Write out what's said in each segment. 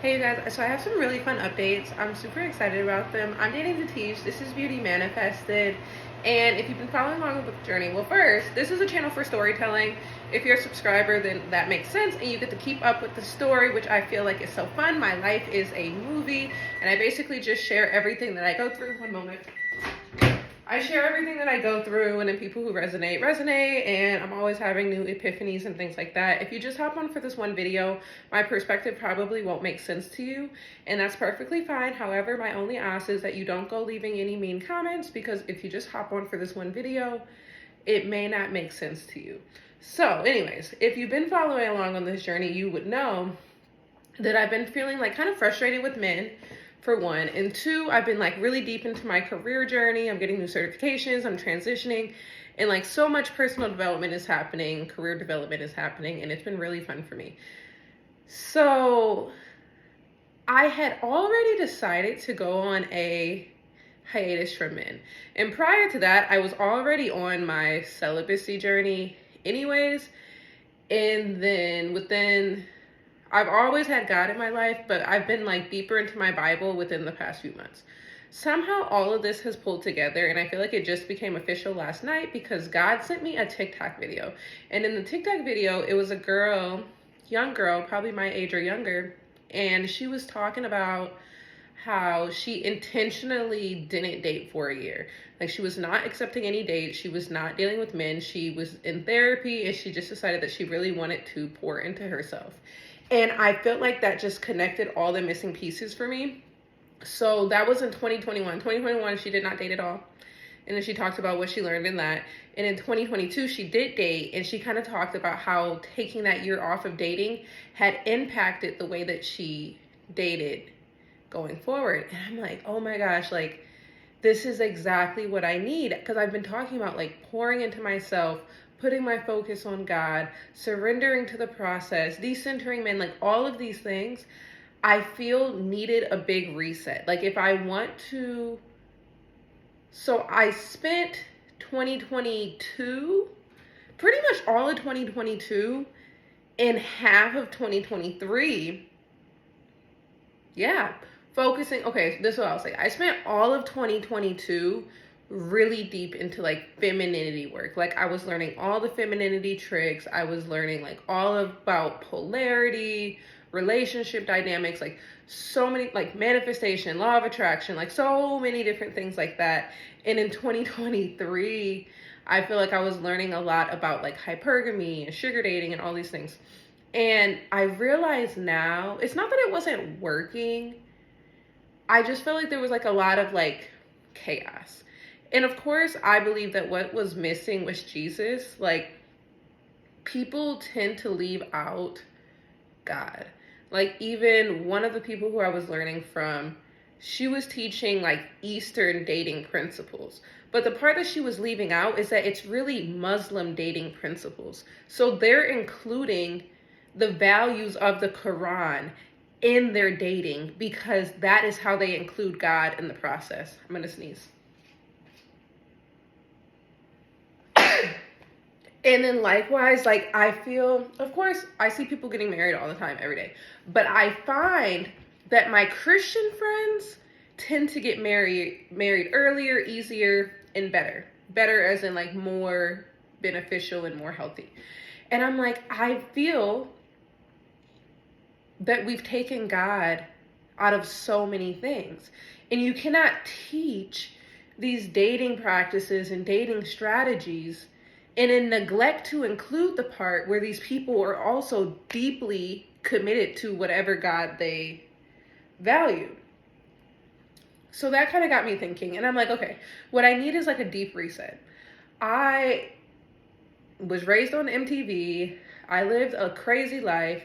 Hey you guys, so I have some really fun updates. I'm super excited about them. I'm dating Zatish. This is Beauty Manifested. And if you've been following along with the journey, well, first, this is a channel for storytelling. If you're a subscriber, then that makes sense, and you get to keep up with the story, which I feel like is so fun. My life is a movie, and I basically just share everything that I go through. One moment. I share everything that I go through, and then people who resonate, and I'm always having new epiphanies and things like that. If you just hop on for this one video, my perspective probably won't make sense to you, and that's perfectly fine. However, my only ask is that you don't go leaving any mean comments, because if you just hop on for this one video, it may not make sense to you. So anyways, if you've been following along on this journey, you would know that I've been feeling like kind of frustrated with men, for one, and two, I've been like really deep into my career journey. I'm getting new certifications, I'm transitioning, and like so much personal development is happening, career development is happening, and it's been really fun for me. So I had already decided to go on a hiatus from men, and prior to that, I was already on my celibacy journey anyways. And then I've always had God in my life, but I've been like deeper into my Bible within the past few months. Somehow all of this has pulled together, and I feel like it just became official last night because God sent me a TikTok video. And in the TikTok video, it was a girl, young girl, probably my age or younger, and she was talking about how she intentionally didn't date for a year. Like, she was not accepting any dates, she was not dealing with men, she was in therapy, and she just decided that she really wanted to pour into herself. And I felt like that just connected all the missing pieces for me. So that was in 2021. 2021, she did not date at all. And then she talked about what she learned in that. And in 2022, she did date, and she kind of talked about how taking that year off of dating had impacted the way that she dated going forward. And I'm like, oh my gosh, like, this is exactly what I need. Because I've been talking about like pouring into myself, putting my focus on God, surrendering to the process, decentering men, like all of these things, I feel needed a big reset. Like, if I want to, so I spent 2022, pretty much all of 2022 and half of 2023, focusing. Okay, this is what I'll say. I spent all of 2022 really deep into like femininity work. Like, I was learning all the femininity tricks. I was learning like all about polarity, relationship dynamics, like so many, like manifestation, law of attraction, like so many different things like that. And in 2023, I feel like I was learning a lot about like hypergamy and sugar dating and all these things. And I realize now, it's not that it wasn't working, I just felt like there was like a lot of like chaos. And of course, I believe that what was missing was Jesus. Like, people tend to leave out God. Like, even one of the people who I was learning from, she was teaching like Eastern dating principles. But the part that she was leaving out is that it's really Muslim dating principles. So they're including the values of the Quran in their dating because that is how they include God in the process. I'm gonna sneeze. And then likewise, like, I feel, of course, I see people getting married all the time, every day. But I find that my Christian friends tend to get married earlier, easier, and better. Better as in like more beneficial and more healthy. And I'm like, I feel that we've taken God out of so many things. And you cannot teach these dating practices and dating strategies and then neglect to include the part where these people are also deeply committed to whatever God they value. So that kind of got me thinking. And I'm like, okay, what I need is like a deep reset. I was raised on MTV. I lived a crazy life,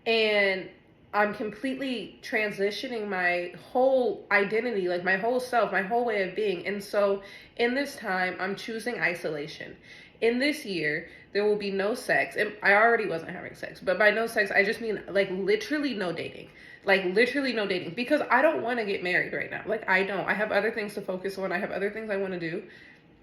and I'm completely transitioning my whole identity, like my whole self, my whole way of being. And so in this time, I'm choosing isolation. In this year, there will be no sex. And I already wasn't having sex, but by no sex, I just mean like literally no dating. Like literally no dating, because I don't want to get married right now. Like, I don't. I have other things to focus on. I have other things I want to do.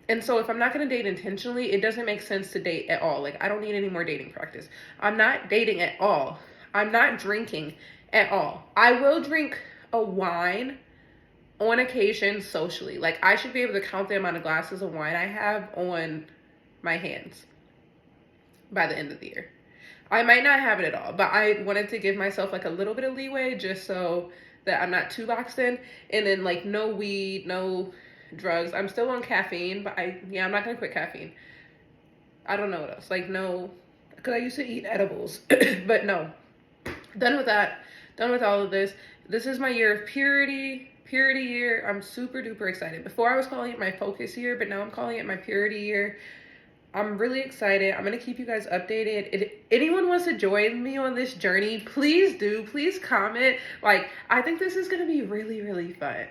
And so if I'm not going to date intentionally, it doesn't make sense to date at all. Like, I don't need any more dating practice. I'm not dating at all. I'm not drinking at all. I will drink a wine on occasion socially. Like, I should be able to count the amount of glasses of wine I have on my hands by the end of the year. I might not have it at all, but I wanted to give myself like a little bit of leeway just so that I'm not too boxed in. And then like no weed, no drugs. I'm still on caffeine, but I'm not gonna quit caffeine. I don't know what else. Like no, because I used to eat edibles, but no. Done with that. Done with all of this. This is my year of purity. Purity year. I'm super duper excited. Before I was calling it my focus year, but now I'm calling it my purity year. I'm really excited. I'm going to keep you guys updated. If anyone wants to join me on this journey, please do. Please comment. Like, I think this is going to be really, really fun.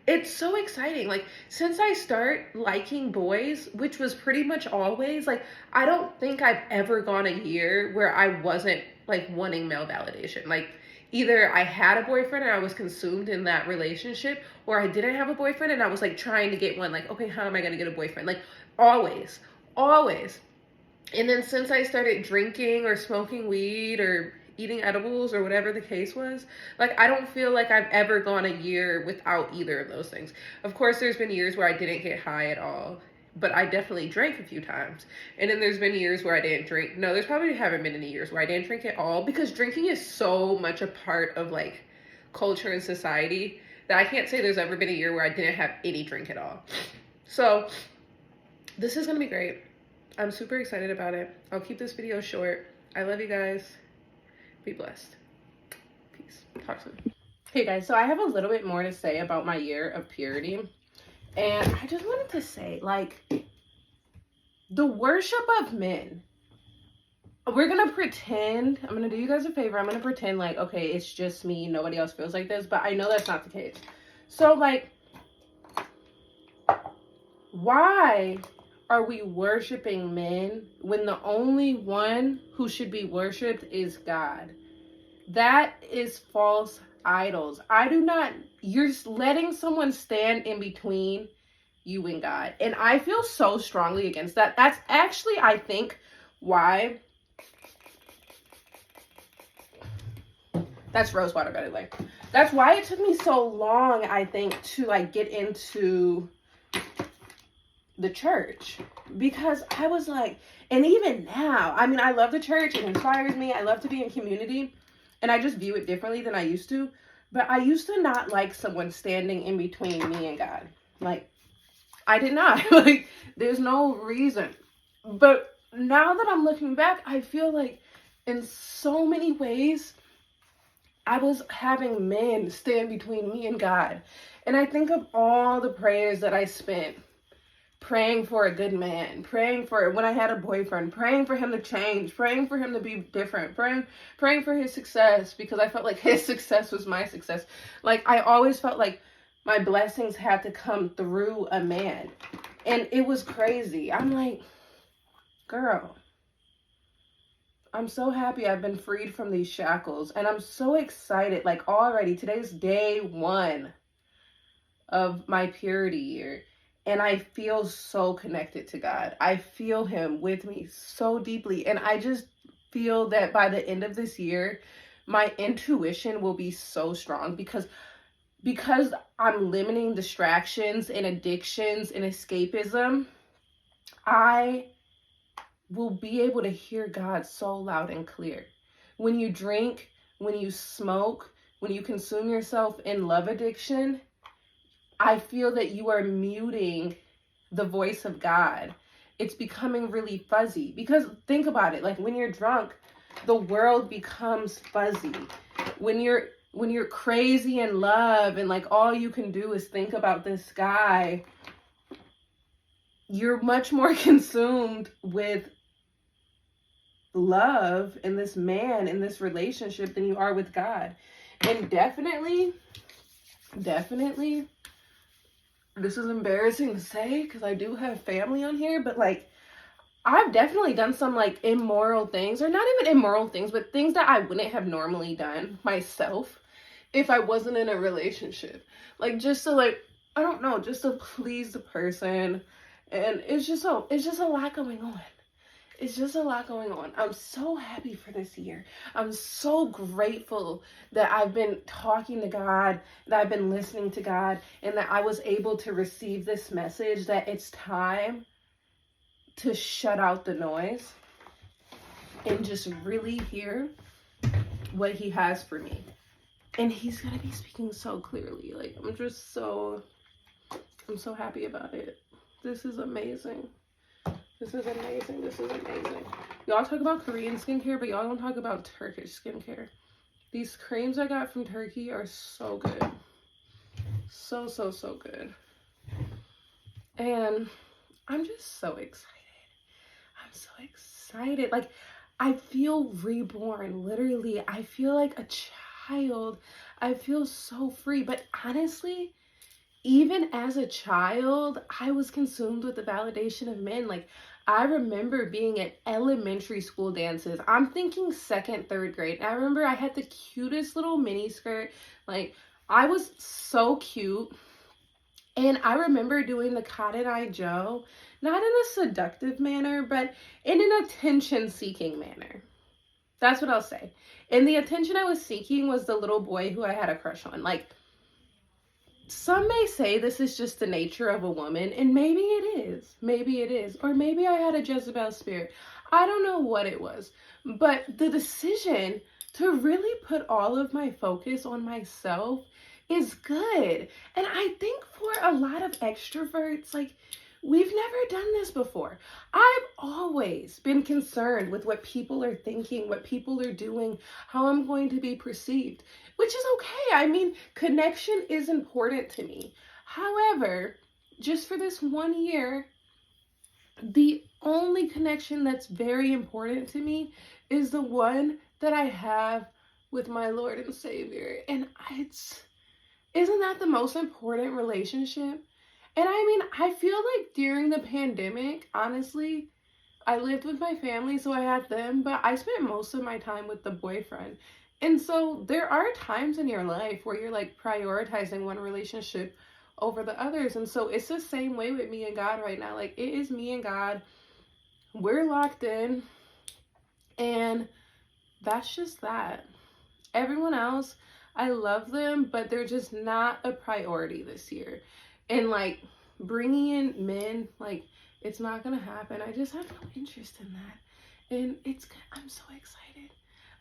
It's so exciting. Like, since I start liking boys, which was pretty much always, like, I don't think I've ever gone a year where I wasn't, like, wanting male validation. Like, either I had a boyfriend and I was consumed in that relationship, or I didn't have a boyfriend and I was, like, trying to get one. Like, okay, how am I going to get a boyfriend? Like, always. Always. And then since I started drinking or smoking weed or eating edibles or whatever the case was, like, I don't feel like I've ever gone a year without either of those things. Of course, there's been years where I didn't get high at all, but I definitely drank a few times. And then there's been years where I didn't drink. No, there's probably haven't been any years where I didn't drink at all, because drinking is so much a part of like culture and society that I can't say there's ever been a year where I didn't have any drink at all. So this is gonna be great. I'm super excited about it. I'll keep this video short. I love you guys. Be blessed. Peace. Talk soon. Hey guys, so I have a little bit more to say about my year of purity. And I just wanted to say, like, the worship of men. We're gonna pretend, I'm gonna do you guys a favor. I'm gonna pretend like, okay, it's just me. Nobody else feels like this. But I know that's not the case. So, like, why are we worshiping men when the only one who should be worshiped is God? That is false idols. You're letting someone stand in between you and God. And I feel so strongly against that. That's actually, I think, why. That's rose water, by the way. That's why it took me so long, I think, to like get into the church, because I was like, and even now, I mean, I love the church. It inspires me. I love to be in community, and I just view it differently than I used to. But I used to not like someone standing in between me and God. Like, I did not. Like, there's no reason. But now that I'm looking back, I feel like in so many ways, I was having men stand between me and God. And I think of all the prayers that I spent praying for a good man, praying for when I had a boyfriend, praying for him to change, praying for him to be different, praying for his success, because I felt like his success was my success. Like, I always felt like my blessings had to come through a man. And it was crazy. I'm like, girl, I'm so happy I've been freed from these shackles. And I'm so excited. Like, already, today's day 1 of my purity year. And I feel so connected to God. I feel him with me so deeply. And I just feel that by the end of this year, my intuition will be so strong, because I'm limiting distractions and addictions and escapism. I will be able to hear God so loud and clear. When you drink, when you smoke, when you consume yourself in love addiction, I feel that you are muting the voice of God. It's becoming really fuzzy. Because think about it, like when you're drunk, the world becomes fuzzy. When you're crazy in love and like all you can do is think about this guy, you're much more consumed with love in this man, in this relationship, than you are with God. And definitely, this is embarrassing to say because I do have family on here, but like, I've definitely done some like immoral things, or not even immoral things, but things that I wouldn't have normally done myself if I wasn't in a relationship. Like, just to like, I don't know, just to please the person. And it's just a lot going on. it's just a lot going on. I'm so happy for this year. I'm so grateful that I've been talking to God, that I've been listening to God, and that I was able to receive this message that it's time to shut out the noise and just really hear what he has for me. And he's gonna be speaking so clearly. Like, I'm so happy about it. This is amazing. This is amazing. This is amazing. Y'all talk about Korean skincare, but y'all don't talk about Turkish skincare. These creams I got from Turkey are so good. So, so, so good. And I'm just so excited. I'm so excited. Like, I feel reborn. Literally, I feel like a child. I feel so free. But honestly, even as a child, I was consumed with the validation of men. Like, I remember being at elementary school dances. I'm thinking second, third grade. And I remember I had the cutest little mini skirt. Like, I was so cute. And I remember doing the Cotton Eye Joe, not in a seductive manner, but in an attention-seeking manner. That's what I'll say. And the attention I was seeking was the little boy who I had a crush on. Like, some may say this is just the nature of a woman, and maybe it is. Maybe it is. Or maybe I had a Jezebel spirit. I don't know what it was. But the decision to really put all of my focus on myself is good. And I think for a lot of extroverts, like, we've never done this before. I've always been concerned with what people are thinking, what people are doing, how I'm going to be perceived, which is okay. I mean, connection is important to me. However, just for this 1 year, the only connection that's very important to me is the one that I have with my Lord and Savior. And isn't that the most important relationship? And I mean, I feel like during the pandemic, honestly, I lived with my family, so I had them, but I spent most of my time with the boyfriend. And so there are times in your life where you're like prioritizing one relationship over the others. And so it's the same way with me and God right now. Like, it is me and God. We're locked in. And that's just that. Everyone else, I love them, but they're just not a priority this year. And like, bringing in men, like, it's not gonna happen. I just have no interest in that. And I'm so excited.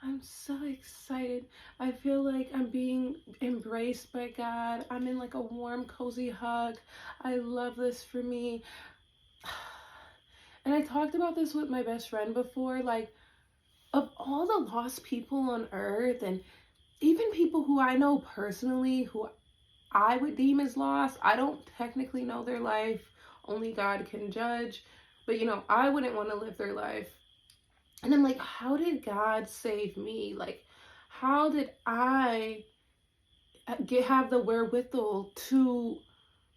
I'm so excited. I feel like I'm being embraced by God. I'm in like a warm, cozy hug. I love this for me. And I talked about this with my best friend before, like, of all the lost people on earth, and even people who I know personally, who I would deem as lost. I don't technically know their life. Only God can judge. But, you know, I wouldn't want to live their life. And I'm like, how did God save me? Like, how did I have the wherewithal to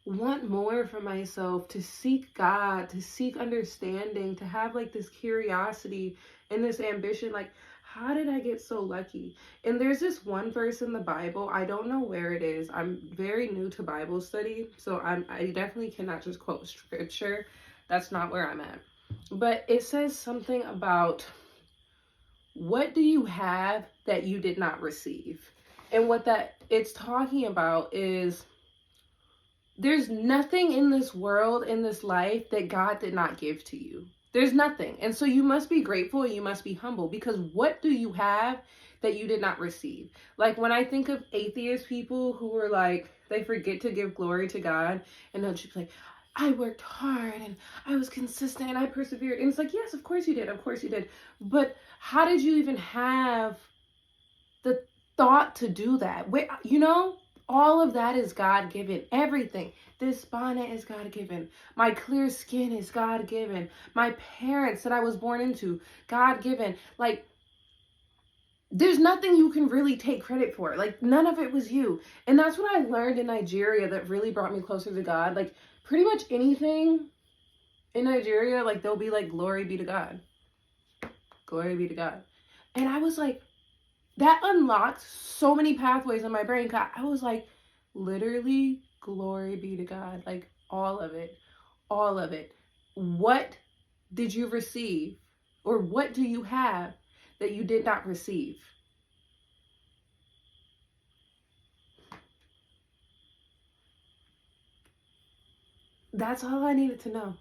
want more for myself, to seek God, to seek understanding, to have like this curiosity and this ambition? Like, how did I get so lucky? And there's this one verse in the Bible. I don't know where it is. I'm very new to Bible study, so I definitely cannot just quote scripture. That's not where I'm at. But it says something about, what do you have that you did not receive? And what that it's talking about is, there's nothing in this world, in this life, that God did not give to you. There's nothing. And so you must be grateful and you must be humble, because what do you have that you did not receive? Like, when I think of atheist people who are like, they forget to give glory to God, and they'll just be like, I worked hard and I was consistent and I persevered. And it's like, yes, of course you did. Of course you did. But how did you even have the thought to do that? Wait, you know, all of that is God-given. Everything. This bonnet is God-given. My clear skin is God-given. My parents that I was born into, God-given. Like, there's nothing you can really take credit for. Like, none of it was you. And that's what I learned in Nigeria that really brought me closer to God. Like, pretty much anything in Nigeria, like, they'll be like, glory be to God. Glory be to God. And I was like, that unlocked so many pathways in my brain. I was like, literally, glory be to God. Like, all of it. All of it. What did you receive Or what do you have that you did not receive? That's all I needed to know.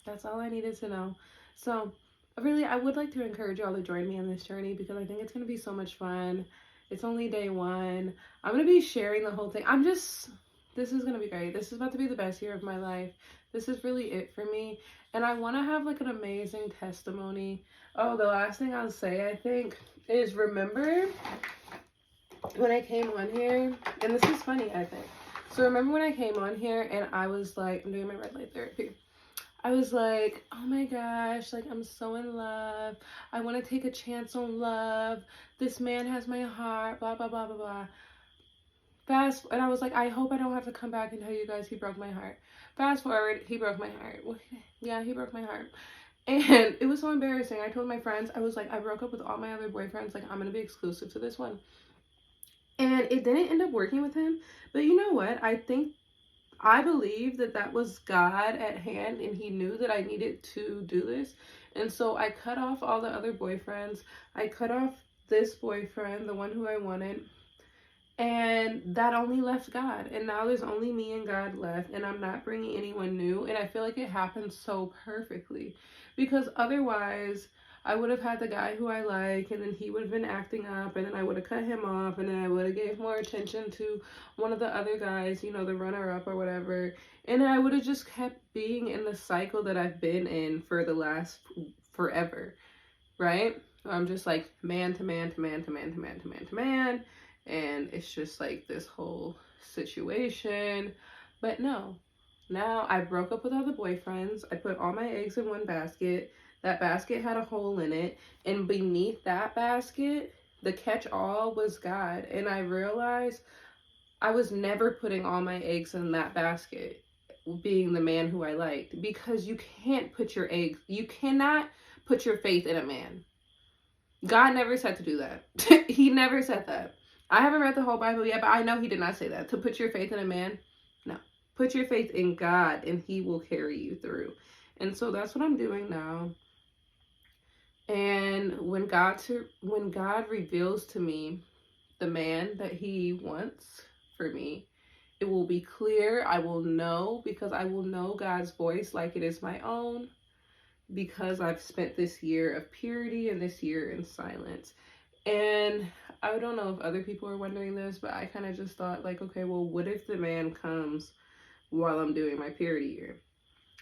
That's all I needed to know. So, really, I would like to encourage y'all to join me on this journey because I think it's going to be so much fun. It's only day one. I'm going to be sharing the whole thing. This is going to be great. This is about to be the best year of my life. This is really it for me. And I want to have like an amazing testimony. Oh, the last thing I'll say, I think, is remember when I came on here, and this is funny, I think. So remember when I came on here and I was like, I'm doing my red light therapy. I was like, oh my gosh, like I'm so in love. I want to take a chance on love. This man has my heart, blah, blah, blah, blah, blah. And I was like, I hope I don't have to come back and tell you guys he broke my heart. Fast forward, he broke my heart. Well, yeah, he broke my heart. And it was so embarrassing. I told my friends, I was like, I broke up with all my other boyfriends. Like, I'm going to be exclusive to this one. And it didn't end up working with him. But you know what? I believe that was God at hand, and he knew that I needed to do this. And so I cut off all the other boyfriends. I cut off this boyfriend, the one who I wanted. And that only left God. And now there's only me and God left. And I'm not bringing anyone new. And I feel like it happened so perfectly. Because otherwise, I would have had the guy who I like, and then he would have been acting up, and then I would have cut him off, and then I would have gave more attention to one of the other guys, you know, the runner-up or whatever, and then I would have just kept being in the cycle that I've been in for the last forever, right? I'm just like man to man to man to man to man to man to man, and it's just like this whole situation. But no, now I broke up with all the boyfriends. I put all my eggs in one basket. That basket had a hole in it, and beneath that basket, the catch-all was God. And I realized I was never putting all my eggs in that basket, being the man who I liked, because you cannot put your faith in a man. God never said to do that. He never said that. I haven't read the whole Bible yet, but I know he did not say that. To put your faith in a man, no. Put your faith in God, and he will carry you through. And so that's what I'm doing now. And when God reveals to me the man that he wants for me, it will be clear. I will know, because I will know God's voice like it is my own, because I've spent this year of purity and this year in silence. And I don't know if other people are wondering this, but I kind of just thought like, okay, well, what if the man comes while I'm doing my purity year?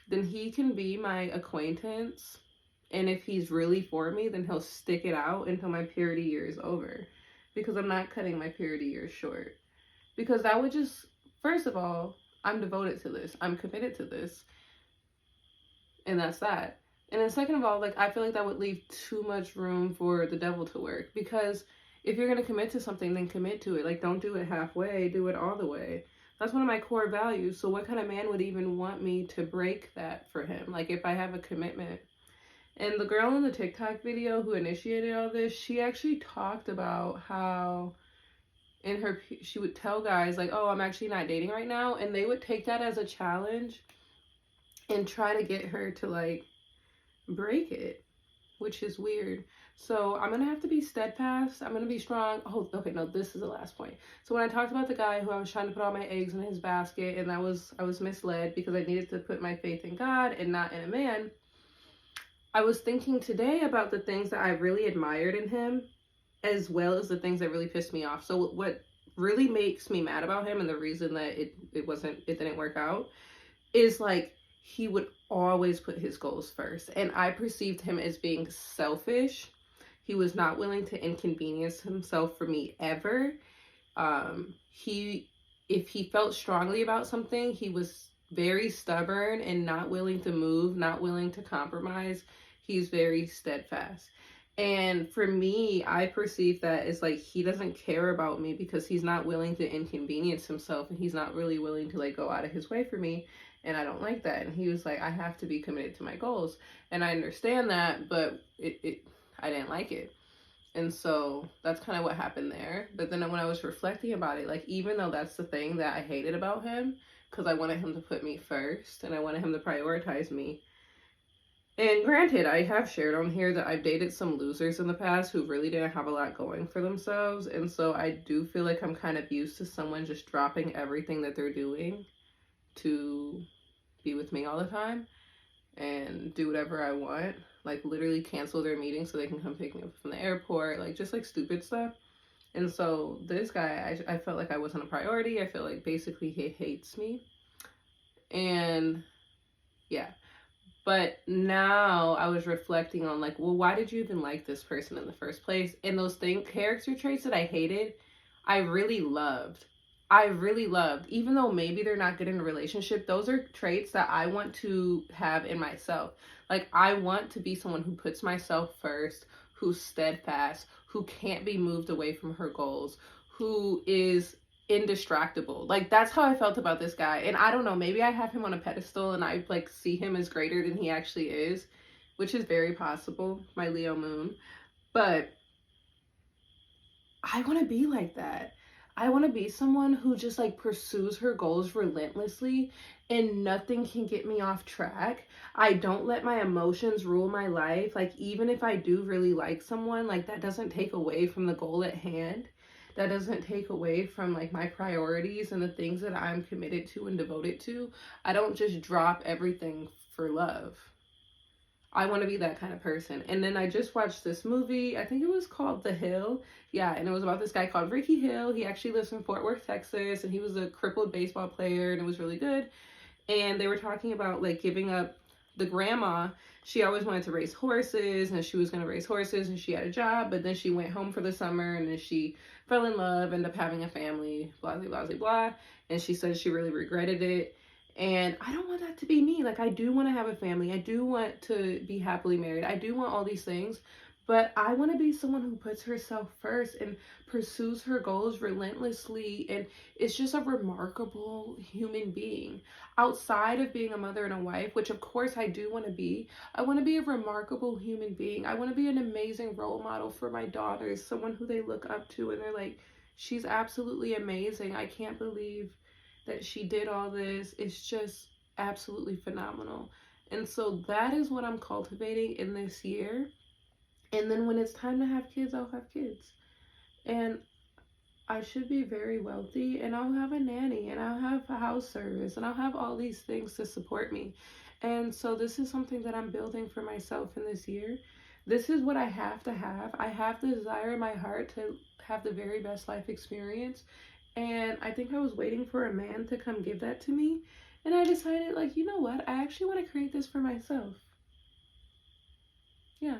Then he can be my acquaintance. And if he's really for me, then he'll stick it out until my purity year is over. Because I'm not cutting my purity year short. Because that would just, first of all, I'm devoted to this. I'm committed to this. And that's that. And then second of all, like, I feel like that would leave too much room for the devil to work. Because if you're going to commit to something, then commit to it. Like, don't do it halfway. Do it all the way. That's one of my core values. So what kind of man would even want me to break that for him? Like, if I have a commitment. And the girl in the TikTok video who initiated all this, she actually talked about how she would tell guys like, oh, I'm actually not dating right now. And they would take that as a challenge and try to get her to like break it, which is weird. So I'm going to have to be steadfast. I'm going to be strong. Oh, okay. No, this is the last point. So when I talked about the guy who I was trying to put all my eggs in his basket, and I was misled because I needed to put my faith in God and not in a man. I was thinking today about the things that I really admired in him, as well as the things that really pissed me off. So what really makes me mad about him, and the reason that it didn't work out, is like he would always put his goals first. And I perceived him as being selfish. He was not willing to inconvenience himself for me ever. If he felt strongly about something, he was very stubborn and not willing to move, not willing to compromise. He's very steadfast. And for me, I perceive that as like he doesn't care about me because he's not willing to inconvenience himself, and he's not really willing to like go out of his way for me. And I don't like that. And he was like, I have to be committed to my goals. And I understand that, but I didn't like it. And so that's kind of what happened there. But then when I was reflecting about it, like, even though that's the thing that I hated about him, because I wanted him to put me first and I wanted him to prioritize me, And granted, I have shared on here that I've dated some losers in the past who really didn't have a lot going for themselves. And so I do feel like I'm kind of used to someone just dropping everything that they're doing to be with me all the time and do whatever I want. Like literally cancel their meeting so they can come pick me up from the airport. Like just like stupid stuff. And so this guy, I felt like I wasn't a priority. I feel like basically he hates me. And yeah. But now I was reflecting on like, well, why did you even like this person in the first place? And those character traits that I hated, I really loved. I really loved. Even though maybe they're not good in a relationship, those are traits that I want to have in myself. Like I want to be someone who puts myself first, who's steadfast, who can't be moved away from her goals, who is indistractable. Like that's how I felt about this guy. And I don't know, maybe I have him on a pedestal and I like see him as greater than he actually is, which is very possible, my Leo moon. But I want to be like that. I want to be someone who just like pursues her goals relentlessly and nothing can get me off track. I don't let my emotions rule my life. Like even if I do really like someone, like that doesn't take away from the goal at hand. That doesn't take away from like my priorities and the things that I'm committed to and devoted to. I don't just drop everything for love. I want to be that kind of person. And then I just watched this movie. I think it was called The Hill. Yeah, and it was about this guy called Ricky Hill. He actually lives in Fort Worth, Texas, and he was a crippled baseball player, and it was really good. And they were talking about like giving up the grandma. She always wanted to raise horses, and she was going to raise horses, and she had a job, but then she went home for the summer, and then she fell in love, ended up having a family, blah, blah, blah, blah. And she said she really regretted it. And I don't want that to be me. Like, I do want to have a family. I do want to be happily married. I do want all these things. But I want to be someone who puts herself first and pursues her goals relentlessly and is just a remarkable human being. Outside of being a mother and a wife, which of course I do want to be, I want to be a remarkable human being. I want to be an amazing role model for my daughters, someone who they look up to and they're like, she's absolutely amazing. I can't believe that she did all this. It's just absolutely phenomenal. And so that is what I'm cultivating in this year. And then when it's time to have kids, I'll have kids. And I should be very wealthy and I'll have a nanny and I'll have a house service and I'll have all these things to support me. And so this is something that I'm building for myself in this year. This is what I have to have. I have the desire in my heart to have the very best life experience. And I think I was waiting for a man to come give that to me. And I decided, like, you know what? I actually want to create this for myself. Yeah.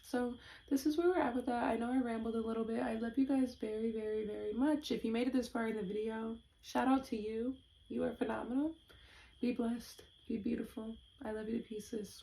So this is where we're at with that. I know I rambled a little bit. I love you guys very, very, very much. If you made it this far in the video, shout out to you. You are phenomenal. Be blessed. Be beautiful. I love you to pieces.